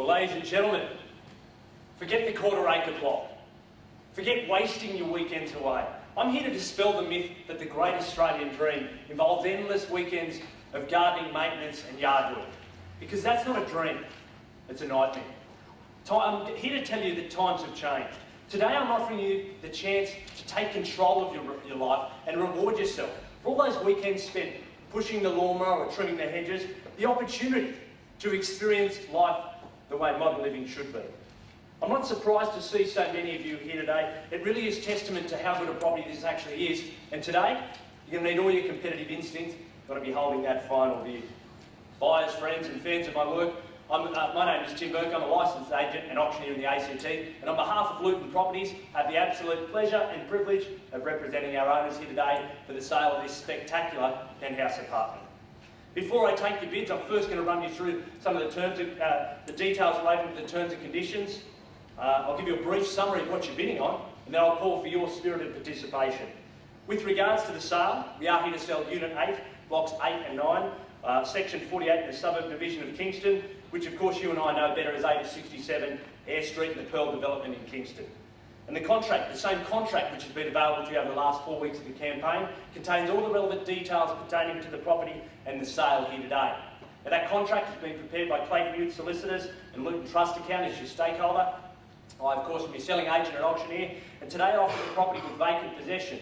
Well, ladies and gentlemen, forget the quarter-acre plot. Forget wasting your weekends away. I'm here to dispel the myth that the great Australian dream involves endless weekends of gardening, maintenance and yard work. Because that's not a dream, it's a nightmare. I'm here to tell you that times have changed. Today I'm offering you the chance to take control of your life and reward yourself for all those weekends spent pushing the lawnmower or trimming the hedges, the opportunity to experience life the way modern living should be. I'm not surprised to see so many of you here today. It really is testament to how good a property this actually is. And today, you're going to need all your competitive instincts. You've got to be holding that final view. Buyers, friends and fans of my work, my name is Tim Burke. I'm a licensed agent and auctioneer in the ACT. And on behalf of Luton Properties, I have the absolute pleasure and privilege of representing our owners here today for the sale of this spectacular penthouse apartment. Before I take your bids, I'm first going to run you through some of the terms, the details relating to the terms and conditions. I'll give you a brief summary of what you're bidding on, and then I'll call for your spirited participation. With regards to the sale, we are here to sell Unit 8, Blocks 8 and 9, Section 48 in the suburb division of Kingston, which of course you and I know better as 867 Eyre Street in the Pearl development in Kingston. And the contract, the same contract which has been available to you over the last 4 weeks of the campaign, contains all the relevant details pertaining to the property and the sale here today. Now, that contract has been prepared by Clayton Youth Solicitors and Luton Trust Account as your stakeholder. I, of course, will be selling agent and auctioneer, and today I offer the property with vacant possession,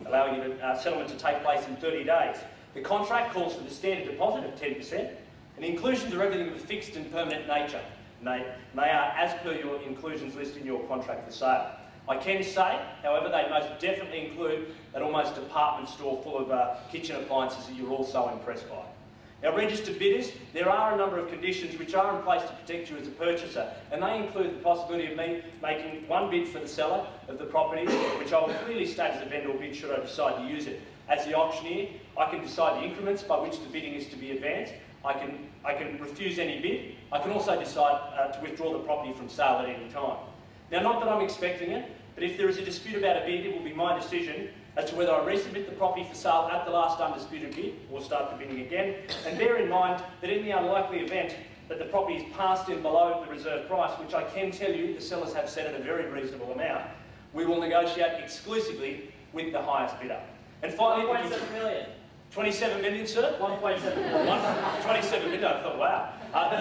allowing you settlement to take place in 30 days. The contract calls for the standard deposit of 10%, and the inclusions are everything of a fixed and permanent nature. And they are as per your inclusions list in your contract for sale. I can say, however, they most definitely include that almost department store full of kitchen appliances that you're all so impressed by. Now, registered bidders, there are a number of conditions which are in place to protect you as a purchaser, and they include the possibility of me making one bid for the seller of the property, which I will clearly state as a vendor bid should I decide to use it. As the auctioneer, I can decide the increments by which the bidding is to be advanced. I can refuse any bid. I can also decide to withdraw the property from sale at any time. Now, not that I'm expecting it, but if there is a dispute about a bid, it will be my decision as to whether I resubmit the property for sale at the last undisputed bid or start the bidding again. And bear in mind that in the unlikely event that the property is passed in below the reserve price, which I can tell you the sellers have set at a very reasonable amount, we will negotiate exclusively with the highest bidder. And finally, 1.7 million. 27 million, sir? 1.7 million. 27 million, I thought, wow.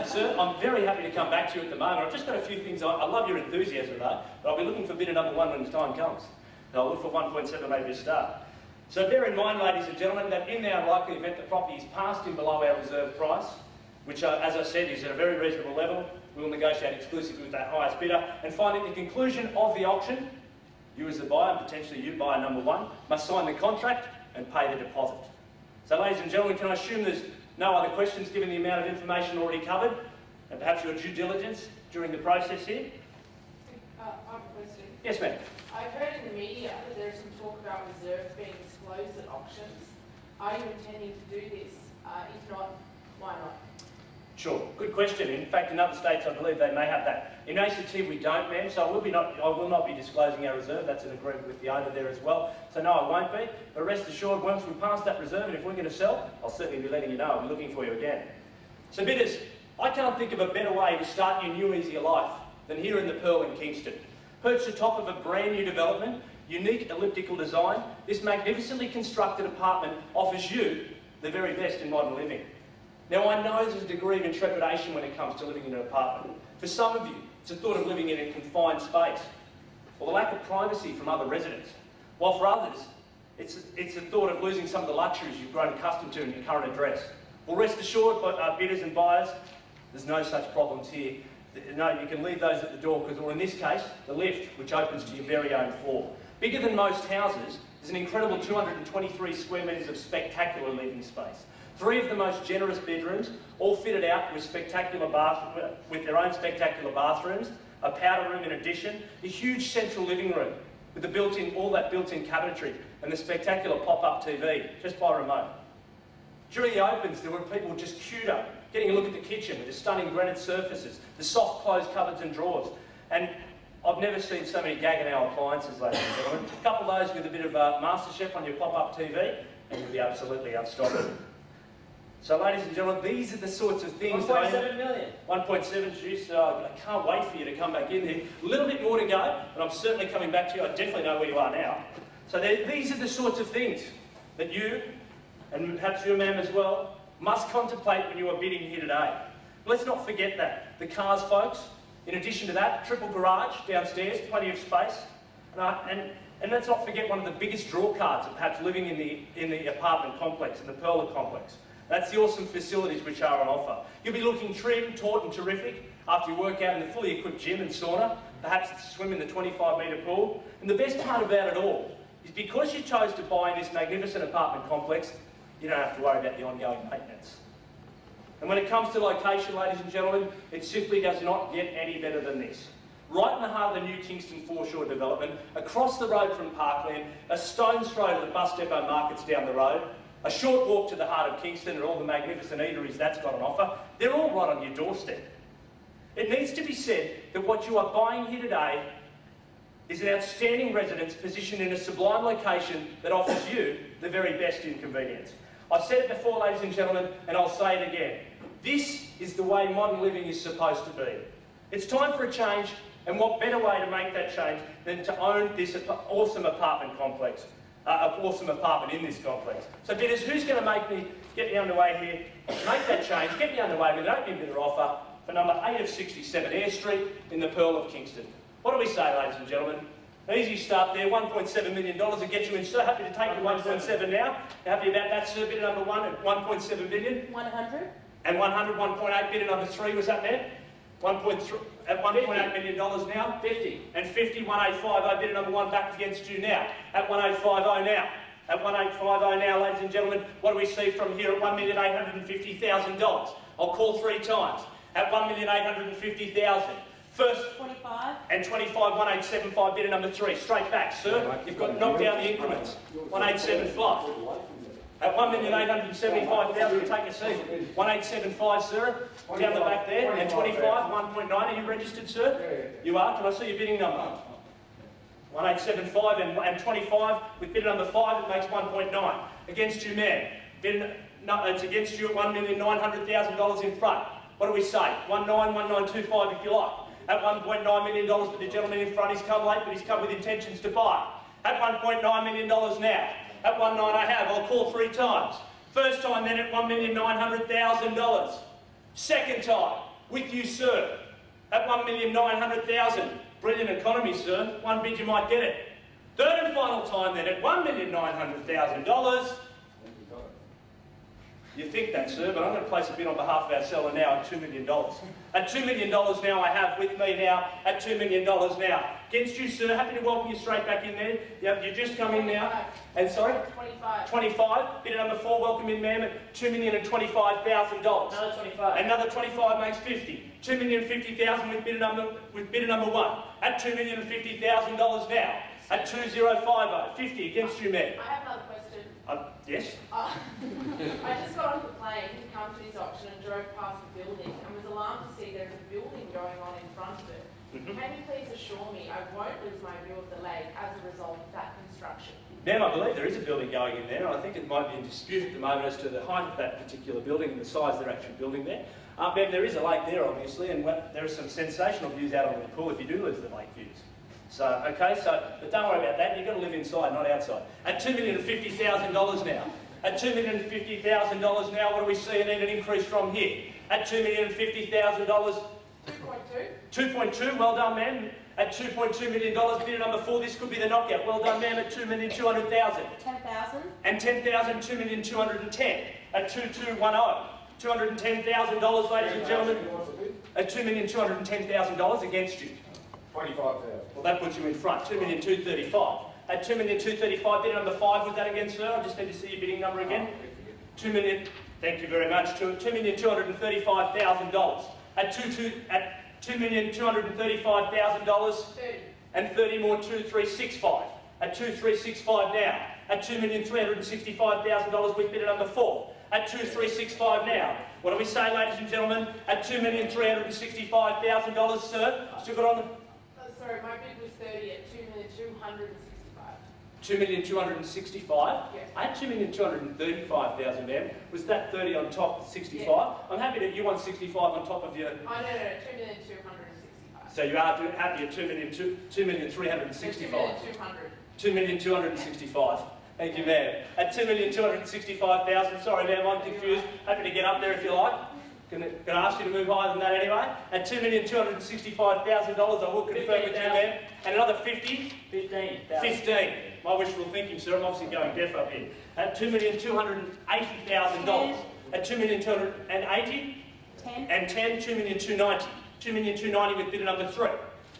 Sir, I'm very happy to come back to you at the moment. I've just got a few things. I love your enthusiasm, though, but I'll be looking for bidder number 1 when the time comes. And I'll look for 1.7 maybe to start. So bear in mind, ladies and gentlemen, that in the unlikely event the property is passed in below our reserve price, which, as I said, is at a very reasonable level, we will negotiate exclusively with that highest bidder. And finally, at the conclusion of the auction, you as the buyer, and potentially you, buyer number 1, must sign the contract and pay the deposit. So, ladies and gentlemen, can I assume there's no other questions given the amount of information already covered and perhaps your due diligence during the process here? I have a question. Yes, ma'am. I've heard in the media that there's some talk about reserves being disclosed at auctions. Are you intending to do this? If not, why not? Sure, good question. In fact, in other states, I believe they may have that. In ACT, we don't, ma'am, so I will not be disclosing our reserve. That's an agreement with the owner there as well. So no, I won't be. But rest assured, once we pass that reserve, and if we're going to sell, I'll certainly be letting you know. I'll be looking for you again. So bidders, I can't think of a better way to start your new, easier life than here in the Pearl in Kingston. Perched atop of a brand new development, unique elliptical design, this magnificently constructed apartment offers you the very best in modern living. Now, I know there's a degree of intrepidation when it comes to living in an apartment. For some of you, it's the thought of living in a confined space, or the lack of privacy from other residents. While for others, it's the thought of losing some of the luxuries you've grown accustomed to in your current address. Well, rest assured, bidders and buyers, there's no such problems here. No, you can leave those at the door, or in this case, the lift, which opens to your very own floor. Bigger than most houses, there's an incredible 223 square metres of spectacular living space. 3 of the most generous bedrooms, all fitted out with with their own spectacular bathrooms, a powder room in addition, a huge central living room with all that built-in cabinetry and the spectacular pop-up TV just by remote. During the opens, there were people just queued up, getting a look at the kitchen with the stunning granite surfaces, the soft closed cupboards and drawers. And I've never seen so many Gaggenau appliances, ladies and gentlemen. Couple those with a bit of MasterChef on your pop-up TV, and you'll be absolutely unstoppable. So, ladies and gentlemen, these are the sorts of things that 1.7 million. 1.7, juice. I can't wait for you to come back in there. A little bit more to go, and I'm certainly coming back to you. I definitely know where you are now. So these are the sorts of things that you, and perhaps you, ma'am, as well, must contemplate when you are bidding here today. Let's not forget that. The cars, folks, in addition to that, triple garage downstairs, plenty of space. And let's not forget one of the biggest draw cards of perhaps living in the apartment complex, in the Perla complex. That's the awesome facilities which are on offer. You'll be looking trim, taut and terrific after you work out in the fully equipped gym and sauna, perhaps swim in the 25-metre pool. And the best part about it all is because you chose to buy in this magnificent apartment complex, you don't have to worry about the ongoing maintenance. And when it comes to location, ladies and gentlemen, it simply does not get any better than this. Right in the heart of the new Kingston foreshore development, across the road from Parkland, a stone's throw to the bus depot markets down the road, a short walk to the heart of Kingston and all the magnificent eateries that's got on offer, they're all right on your doorstep. It needs to be said that what you are buying here today is an outstanding residence positioned in a sublime location that offers you the very best in convenience. I've said it before, ladies and gentlemen, and I'll say it again. This is the way modern living is supposed to be. It's time for a change, and what better way to make that change than to own this awesome apartment complex. Awesome apartment in this complex. So bidders, who's going to get me underway here, make that change, get me underway with an opening bidder offer for number 8 of 67 Eyre Street in the Pearl of Kingston. What do we say, ladies and gentlemen? Easy start there, $1.7 million to get you in, sir. Happy to take you 1.7 now. Happy about that, sir. Bidder number 1 at 1.7 million. 100. And 100, 1.8. Bidder number 3, was that there? 1.3 at $1.8 million now. 50. And 50, 1850. Bidder number 1 back against you now. At 1850 now. At 1850 now, ladies and gentlemen. What do we see from here at $1,850,000? I'll call 3 times. At $1,850,000. First 25. and 25, 1875, bidder number 3. Straight back, sir. You've got to knock down the increments. 1875. At 1,875,000, take a seat. 1875, sir. Down the back there. And 25, 1.9. Are you registered, sir? You are. Can I see your bidding number? 1875 and 25. With bidder number 5, it makes 1.9. Against you, man. It's against you at $1,900,000 in front. What do we say? 1925 if you like. At $1.9 million, but the gentleman in front, he's come late, but he's come with intentions to buy. At $1.9 million now. At 1.9 I have. I'll call 3 times. First time then at $1,900,000. Second time, with you, sir, at $1,900,000. Brilliant economy, sir. One bid, you might get it. Third and final time then at $1,900,000. You think that, sir, but I'm going to place a bid on behalf of our seller now at $2 million. At $2 million now I have with me now at $2 million now. Against you, sir, happy to welcome you straight back in there. Yep, you just come in now. And sorry? 25. 25. Bidder number 4, welcome in, ma'am, at $2,025,000. Another 25. Another 25 makes 50. $2,050,000 with bidder number 1. At $2,050,000 now. At 2050. 50 against you, ma'am. I have another question. Yes? I just got off the plane, come to this auction and drove past the building and was alarmed to see there's a building going on in front of it. Can you please assure me I won't lose my view of the lake as a result of that construction? Ma'am, I believe there is a building going in there, and I think it might be in dispute at the moment as to the height of that particular building and the size they're actually building there. Ma'am, there is a lake there, obviously, and there are some sensational views out on the pool if you do lose the lake views. So, okay, but don't worry about that. You've got to live inside, not outside. At $2,050,000 now. At $2,050,000 now, what do we see? I need an increase from here. At $2,050,000. 2.2. 2.2, well done, ma'am. At $2.2 million, bidder number 4, this could be the knockout. Well done, ma'am, at $2,200,000. 10,000. And 10,000, $2,210,000 at 2210. $210,000, ladies and gentlemen. At $2,210,000 against you. 25,000. Well, that puts you in front. 2,235,000. At 2,235,000, bidder number 5, was that against, sir? I just need to see your bidding number again. 2 million. Thank you very much. $2,235,000. At $2,235,000. 30. And 30 more, 2,365. At 2,365 now. At $2,365,000 with bidder number 4. At 2,365 now. What do we say, ladies and gentlemen? At $2,365,000, sir. Still got on the... Sorry, my bid was 30 at 2,265. 2,265,000. Yeah. I had 2,235,000, ma'am. Was that 30 on top of 65? Yeah. I'm happy that you want 65 on top of your... Oh, no, 2,265,000. So you are happy at 2,365,000. 2,265,000. Thank you, ma'am. At 2,265,000, sorry, ma'am, I'm confused. Happy to get up there if you like. Can I ask you to move higher than that anyway? At $2,265,000, I will confirm with you, ma'am. And another 50? 15,000. 15. My wishful thinking, sir. I'm obviously going deaf up here. At $2,280,000. At $2,280,000? 10. And 10, 2,290,000. 2,290,000 with bidder number 3.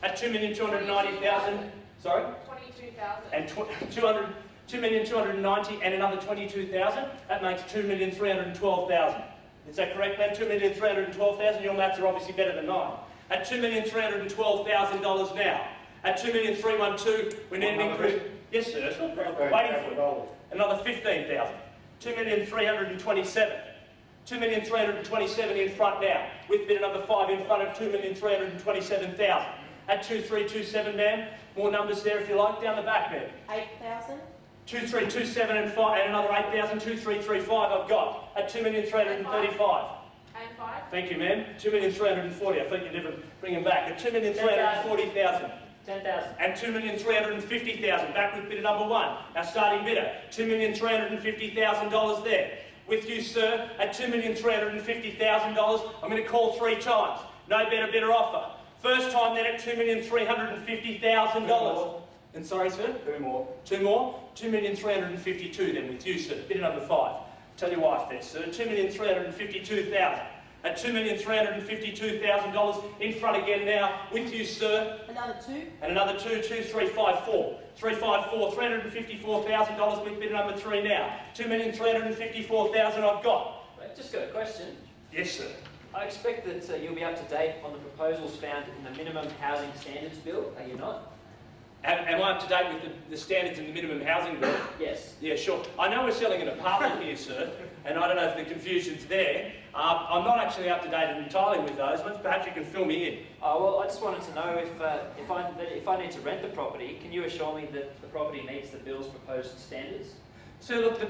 At 2,290,000, sorry? 22,000. And 2,290,000 and another 22,000. That makes 2,312,000. Is that correct, ma'am? 2,312,000. Your maths are obviously better than mine. At $2,312,000 now. At 2,312,000, we need an increase. Yes, sir. I'm waiting for you. Another 15,000. 2,327,000. 2,327,000 in front now, with bidder number 5 in front of 2,327,000. At 2,327, ma'am. More numbers there if you like. Down the back, ma'am. 8,000. 2,327 and 5 and another 8,000. 2,335 I've got at 2,335,000. And 5. Thank you, ma'am. 2,340,000. I think you never bring them back at 2,340,000. 10,000. And 2,350,000. Back with bidder number 1. Our starting bidder. $2,350,000 there. With you, sir, at $2,350,000. I'm going to call 3 times. No better bidder offer. First time then at $2,350,000. And sorry, sir? 2 more. 2 more? 2,352,000 then with you, sir. Bidder number 5. Tell your wife there, sir. 2,352,000. At $2,352,000 in front again now with you, sir. Another 2. And another 2, 354. 354, $354,000 with bidder number 3 now. 2,354,000 I've got. Wait, just got a question. Yes, sir. I expect that you'll be up to date on the proposals found in the Minimum Housing Standards Bill, are you not? Am I up to date with the standards in the minimum housing bill? Yes. Yeah, sure. I know we're selling an apartment here, sir, and I don't know if the confusion's there. I'm not actually up to date entirely with those ones. Perhaps you can fill me in. Well, I just wanted to know if I need to rent the property, can you assure me that the property meets the bill's proposed standards? So look, the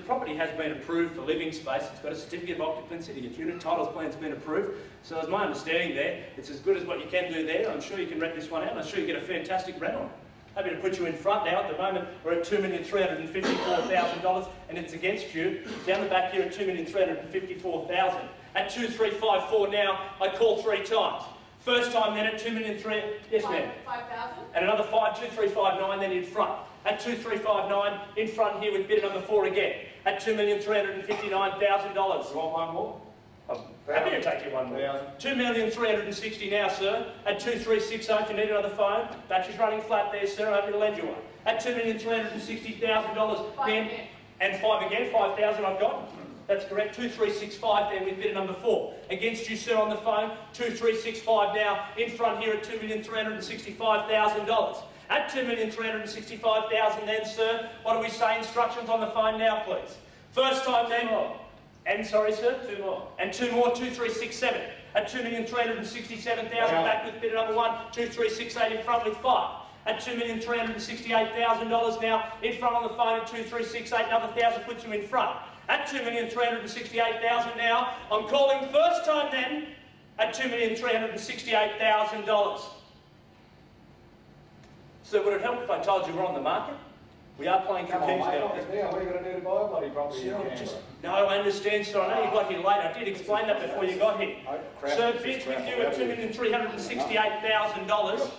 property has been approved for living space. It's got a certificate of occupancy. The unit titles plan's been approved. So as my understanding there, it's as good as what you can do there. I'm sure you can rent this one out. I'm sure you get a fantastic rent on it. Happy to put you in front now. At the moment, we're at $2,354,000 and it's against you. Down the back here at $2,354,000. At 2,354 now, I call 3 times. First time then at 2,300,000. Yes, ma'am. 5,000. And another 2,359 then in front. At 2,359 in front here with bidder number 4 again. At $2,359,000. You want one more? I'm happy to take you one more. 2,360,000 now, sir. At 2,360, if you need another phone. Battery's running flat there, sir. I'm happy to lend you one. At $2,360,000. Then, and 5 again, 5,000 I've got. That's correct. 2,365 there with bidder number 4. Against you, sir, on the phone. 2,365 now in front here at $2,365,000. At $2,365,000 then, sir. What do we say? Instructions on the phone now, please. First time then. 2 more. And sorry, sir? 2 more. And 2 more, 2,367. At $2,367,000 back with bidder number 1. 2,368 in front with 5. At $2,368,000 now in front on the phone at 2,368. Another 1,000 puts you in front. At $2,368,000 now. I'm calling first time then at $2,368,000. So would it help if I told you we're on the market? We are playing for keys now. What are you going to do to buy a bloody property? No, I understand, sir. I know you got here late. I did explain that before you got here. Sir, bids with you at $2,368,000.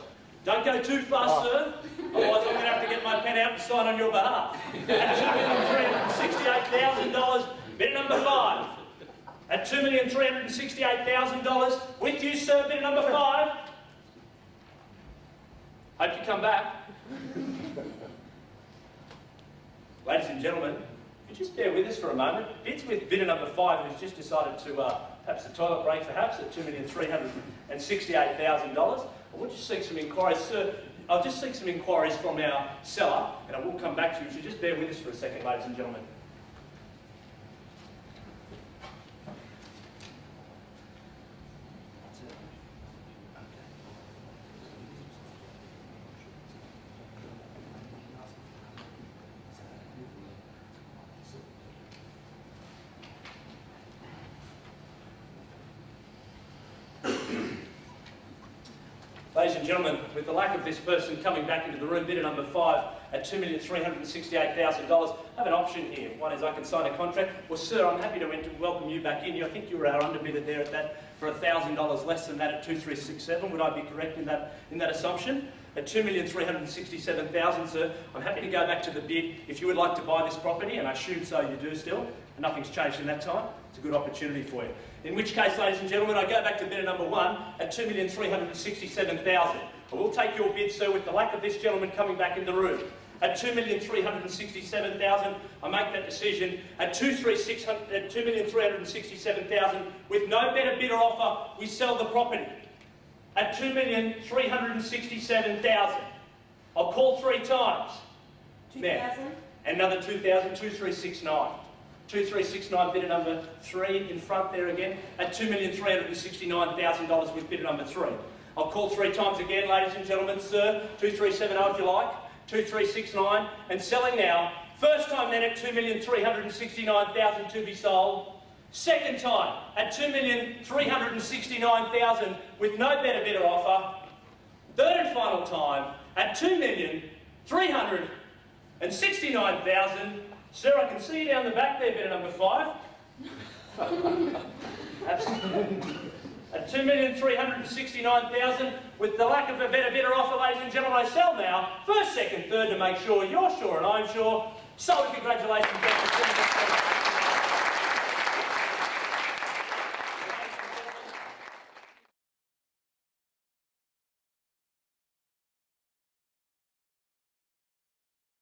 Don't go too fast, sir. Otherwise, I'm going to have to get my pen out and sign on your behalf. At $2,368,000, bid number 5. At $2,368,000, with you, sir, bid number 5. Hope you come back. Ladies and gentlemen, if you just bear with us for a moment, bids with bidder number 5 who's just decided to perhaps the toilet break perhaps at $2,368,000. I want you to seek some inquiries, sir. I'll just seek some inquiries from our seller and I will come back to you. So just bear with us for a second, ladies and gentlemen. and gentlemen, with the lack of this person coming back into the room, bidder number 5 at $2,368,000. I have an option here. One is I can sign a contract. Well, sir, I'm happy to welcome you back in. I think you were our underbidder there at that for $1,000 less than that at 2,367. Would I be correct in that assumption? At $2,367,000, sir, I'm happy to go back to the bid. If you would like to buy this property, and I assume so you do still, and nothing's changed in that time, it's a good opportunity for you. In which case, ladies and gentlemen, I go back to bidder number 1 at $2,367,000. I will take your bid, sir, with the lack of this gentleman coming back in the room. At $2,367,000, I make that decision. At $2,367,000, with no better bidder offer, we sell the property. At $2,367,000. I'll call 3 times. 2,000. Another 2,000, 2,369. 2,369, bidder number 3 in front there again, at $2,369,000 with bidder number 3. I'll call 3 times again, ladies and gentlemen, sir. 2,370 if you like. 2,369, and selling now. First time then at $2,369,000 to be sold. Second time at $2,369,000 with no better bidder offer. Third and final time at $2,369,000. Sir, I can see you down the back there, bidder number 5. At $2,369,000 with the lack of a better bidder offer, ladies and gentlemen, I sell now. First, second, third to make sure you're sure and I'm sure. So, congratulations.